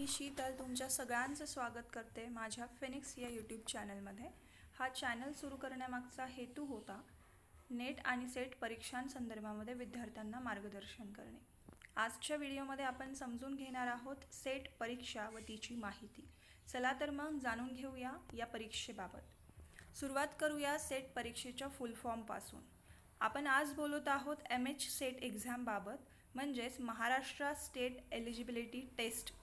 मी शीतल तुमच्या सगळ्यांचं स्वागत करते माझ्या फिनिक्स या यूट्यूब चॅनलमध्ये। हा चॅनल सुरू करण्यामागचा हेतू होता नेट आणि सेट परीक्षांसंदर्भामध्ये विद्यार्थ्यांना मार्गदर्शन करणे। आजच्या व्हिडिओमध्ये आपण समजून घेणार आहोत सेट परीक्षा व तिची माहिती। चला तर मग जाणून घेऊया या परीक्षेबाबत। सुरुवात करूया सेट परीक्षेच्या फुल फॉर्म पासून। आपण आज बोलत आहोत MH सेट एक्झाम बाबत, म्हणजेच महाराष्ट्र स्टेट एलिजिबिलिटी टेस्ट।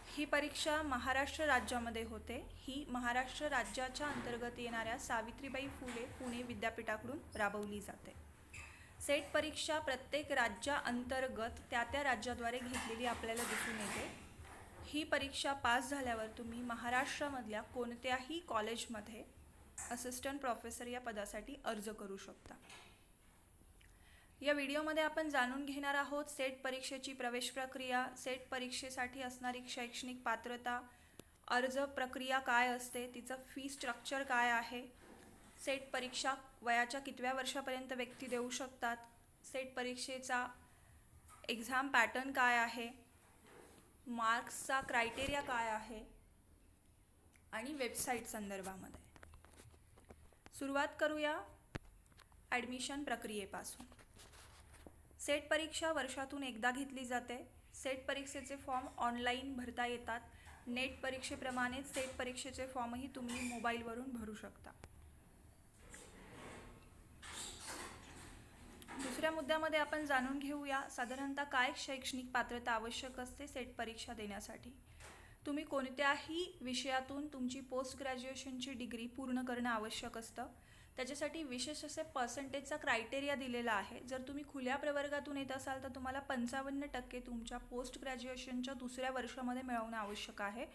ही परीक्षा महाराष्ट्र राज्यामध्ये होते। ही महाराष्ट्र राज्याच्या अंतर्गत येणाऱ्या सावित्रीबाई फुले पुणे विद्यापीठाकडून राबवली जाते। सेट परीक्षा प्रत्येक राज्याअंतर्गत त्या राज्याद्वारे घेतलेली आपल्याला दिसून येते। ही परीक्षा पास झाल्यावर तुम्ही महाराष्ट्रामधल्या कोणत्याही कॉलेजमध्ये असिस्टंट प्रोफेसर या पदासाठी अर्ज करू शकता। या व्हिडिओमध्ये आपण जाणून घेणार आहोत सेट परीक्षेची प्रवेश प्रक्रिया, सेट परीक्षेसाठी असणारी शैक्षणिक पात्रता, अर्ज प्रक्रिया काय असते, तिचं फी स्ट्रक्चर काय आहे, सेट परीक्षा वयाच्या कितव्या वर्षापर्यंत व्यक्ती देऊ शकतात, सेट परीक्षेचा एक्झाम पॅटर्न काय आहे, मार्क्सचा क्रायटेरिया काय आहे आणि वेबसाईट संदर्भामध्ये। सुरुवात करूया ॲडमिशन प्रक्रियेपासून। सेट परीक्षा वर्षातून एकदा घेतली जाते। सेट परीक्षेचे फॉर्म ऑनलाईन भरता येतात। नेट परीक्षेप्रमाणेच सेट परीक्षेचे फॉर्मही तुम्ही मोबाईलवरून भरू शकता। दुसऱ्या मुद्द्यामध्ये आपण जाणून घेऊया साधारणतः काय शैक्षणिक पात्रता आवश्यक असते सेट परीक्षा देण्यासाठी। तुम्ही कोणत्याही विषयातून तुमची पोस्ट ग्रॅज्युएशनची डिग्री पूर्ण करणं आवश्यक असतं। त्याच्यासाठी विशेष असे पर्सेंटेजचा क्रायटेरिया दिलेला आहे। जर तुम्ही खुल्या प्रवर्गातून येत असाल तर तुम्हाला 55% तुमच्या पोस्ट ग्रॅज्युएशनच्या दुसऱ्या वर्षामध्ये मिळवणं आवश्यक आहे।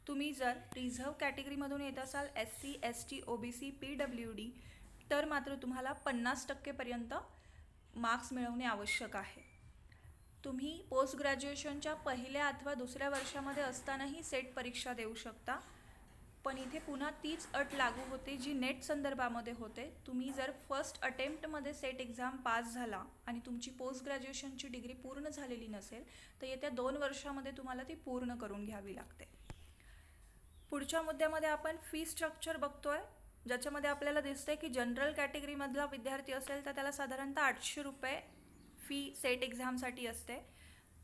तुम्ही जर रिझर्व कॅटेगरीमधून येत असाल SC ST OBC PWD तर मात्र तुम्हाला 50% पर्यंत मार्क्स मिळवणे आवश्यक आहे। तुम्ही पोस्ट ग्रॅज्युएशनच्या पहिल्या अथवा दुसऱ्या वर्षामध्ये असतानाही सेट परीक्षा देऊ शकता, पण इथे पुन्हा तीच अट लागू होते जी नेट संदर्भामध्ये होते। तुम्ही जर फर्स्ट अटेम्प्टमध्ये सेट एक्झाम पास झाला आणि तुमची पोस्ट ग्रॅज्युएशनची डिग्री पूर्ण झालेली नसेल तर येत्या 2 वर्षामध्ये तुम्हाला ती पूर्ण करून घ्यावी लागते। पुढच्या मुद्द्यामध्ये आपण फी स्ट्रक्चर बघतोय, ज्याच्यामध्ये आपल्याला दिसते की जनरल कॅटेगरीमधला विद्यार्थी असेल तर त्याला साधारणतः 800 रुपये फी सेट एक्झामसाठी असते।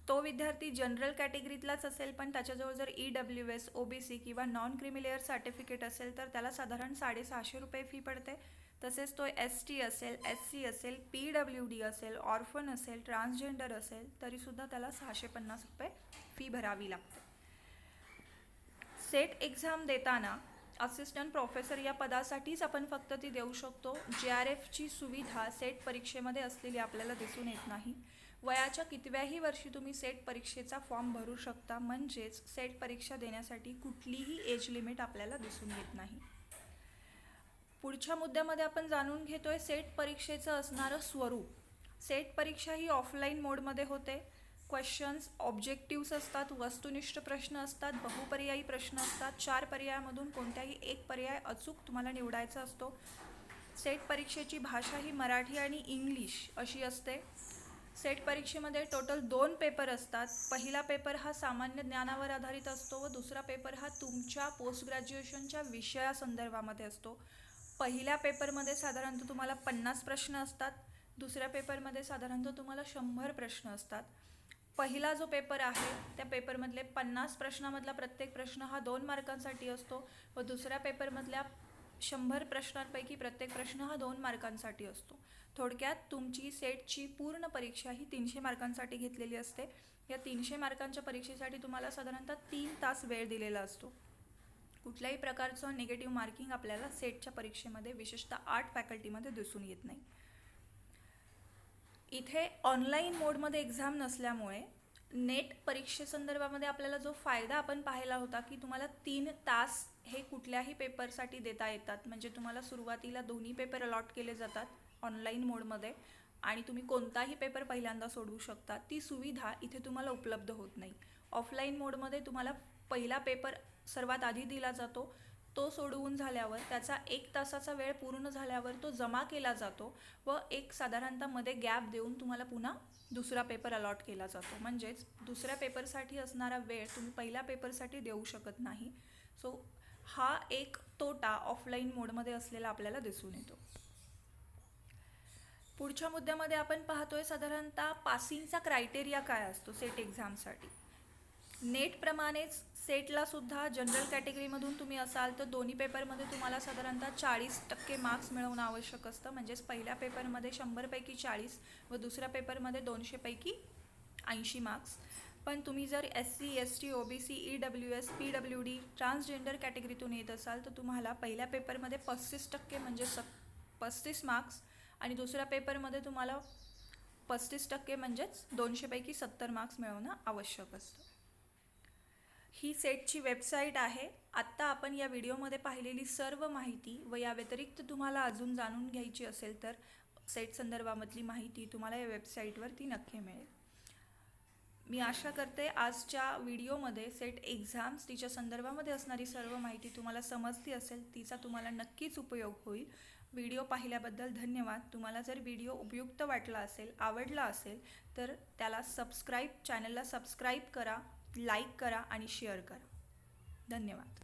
तो विद्यार्थी जनरल कॅटेगरीतलाच असेल पण त्याच्याजवळ जर EWS OBC किंवा नॉन क्रिमी सर्टिफिकेट असेल तर त्याला साधारण 650 रुपये फी पडते। तसेच तो ST असेल, SC असेल, PWD असेल, ऑर्फन असेल, ट्रान्सजेंडर असेल तरीसुद्धा त्याला 650 रुपये फी भरावी लागते। सेट एक्झाम देताना असिस्टंट प्रोफेसर या पदासाठीच आपण फक्त ती देऊ शकतो। JRFची सुविधा सेट परीक्षेमध्ये असलेली आपल्याला दिसून येत नाही। वयाच्या कितव्याही वर्षी तुम्ही सेट परीक्षेचा फॉर्म भरू शकता, म्हणजेच सेट परीक्षा देण्यासाठी कुठलीही एज लिमिट आपल्याला दिसून येत नाही। पुढच्या मुद्द्यामध्ये आपण जाणून घेतोय सेट परीक्षेचं असणारं स्वरूप। सेट परीक्षा ही ऑफलाईन मोडमध्ये होते। क्वेश्चन्स ऑब्जेक्टिव्स असतात, वस्तुनिष्ठ प्रश्न असतात, बहुपर्यायी प्रश्न असतात। 4 पर्यायामधून कोणत्याही एक पर्याय अचूक तुम्हाला निवडायचा असतो। सेट परीक्षेची भाषा ही मराठी आणि इंग्लिश अशी असते। सेट परीक्षेमध्ये टोटल 2 पेपर असतात। पहिला पेपर हा सामान्य ज्ञानावर आधारित असतो व दुसरा पेपर हा तुमच्या पोस्ट ग्रॅज्युएशनच्या विषयासंदर्भामध्ये असतो। पहिल्या पेपरमध्ये साधारणतः तुम्हाला 50 प्रश्न असतात, दुसऱ्या पेपरमध्ये साधारणतः तुम्हाला 100 प्रश्न असतात। पहिला जो पेपर आहे त्या पेपरमधले 50 प्रश्नामधला प्रत्येक प्रश्न हा 2 मार्कांसाठी असतो व दुसऱ्या पेपरमधल्या 100 प्रश्नांपैकी प्रत्येक प्रश्न हा 2 मार्कांसाठी असतो। थोडक्यात तुमची सेटची पूर्ण परीक्षा ही 300 मार्कांसाठी घेतलेली असते। या 300 मार्कांच्या परीक्षेसाठी तुम्हाला साधारणतः 3 तास वेळ दिलेला असतो। कुठल्याही प्रकारचं निगेटिव्ह मार्किंग आपल्याला सेटच्या परीक्षेमध्ये विशेषतः 8 फॅकल्टीमध्ये दिसून येत नाही। इथे ऑनलाईन मोडमध्ये एक्झाम नसल्यामुळे नेट परीक्षेसंदर्भामध्ये आपल्याला जो फायदा आपण पाहिला होता की तुम्हाला 3 तास हे कुठल्याही पेपरसाठी देता येतात, म्हणजे तुम्हाला सुरुवातीला दोन्ही पेपर अलॉट केले जातात ऑनलाईन मोडमध्ये आणि तुम्ही कोणताही पेपर पहिल्यांदा सोडवू शकता। ती सुविधा इथे तुम्हाला उपलब्ध होत नाही। ऑफलाईन मोडमध्ये तुम्हाला पहिला पेपर सर्वात आधी दिला जातो, तो सोडवून झाल्यावर त्याचा 1 तासाचा वेळ पूर्ण झाल्यावर तो जमा केला जातो व एक साधारणतः मध्ये गॅप देऊन तुम्हाला पुन्हा दुसरा पेपर अलॉट केला जातो. म्हणजेच दुसऱ्या पेपरसाठी असणारा वेळ तुम्ही पहिल्या पेपरसाठी देऊ शकत नाही. सो हा एक तोटा ऑफलाईन मोडमध्ये असलेला आपल्याला दिसून येतो. पुढच्या मुद्द्यामध्ये आपण पाहतोय साधारणतः पासिंगचा क्रायटेरिया काय असतो सेट एक्झामसाठी. नेटप्रमाणेच सेटला सुद्धा जनरल कॅटेगरीमधून तुम्ही असाल तर दोन्ही पेपरमध्ये तुम्हाला साधारणतः 40% मार्क्स मिळवणं आवश्यक असतं. म्हणजेच पहिल्या पेपरमध्ये 100पैकी 40 व दुसऱ्या पेपरमध्ये 200पैकी 80 मार्क्स. पण तुम्ही जर SC, ST, OBC, EWS, PWD, transgender कॅटेगरीतून येत असाल तर तुम्हाला पहिल्या पेपरमध्ये 35% म्हणजे 35 मार्क्स आणि दुसऱ्या पेपरमध्ये तुम्हाला 35% म्हणजेच 200पैकी 70 मार्क्स मिळवणं आवश्यक असतं. ही सेटची वेबसाईट आहे. आत्ता आपण या व्हिडिओमध्ये पाहिलेली सर्व माहिती व या व्यतिरिक्त तुम्हाला अजून जाणून घ्यायची असेल तर सेट संदर्भामधली माहिती तुम्हाला या वेबसाईटवरती नक्की मिळेल. मी आशा करते आजच्या व्हिडिओमध्ये सेट एक्झाम्स तिच्या संदर्भामध्ये असणारी सर्व माहिती तुम्हाला समजली असेल. तिचा तुम्हाला नक्कीच उपयोग होईल. व्हिडिओ पाहिल्याबद्दल धन्यवाद. तुम्हाला जर व्हिडिओ उपयुक्त वाटला असेल, आवडला असेल तर त्याला चॅनलला सबस्क्राईब करा, लाईक करा आणि शेअर करा. धन्यवाद.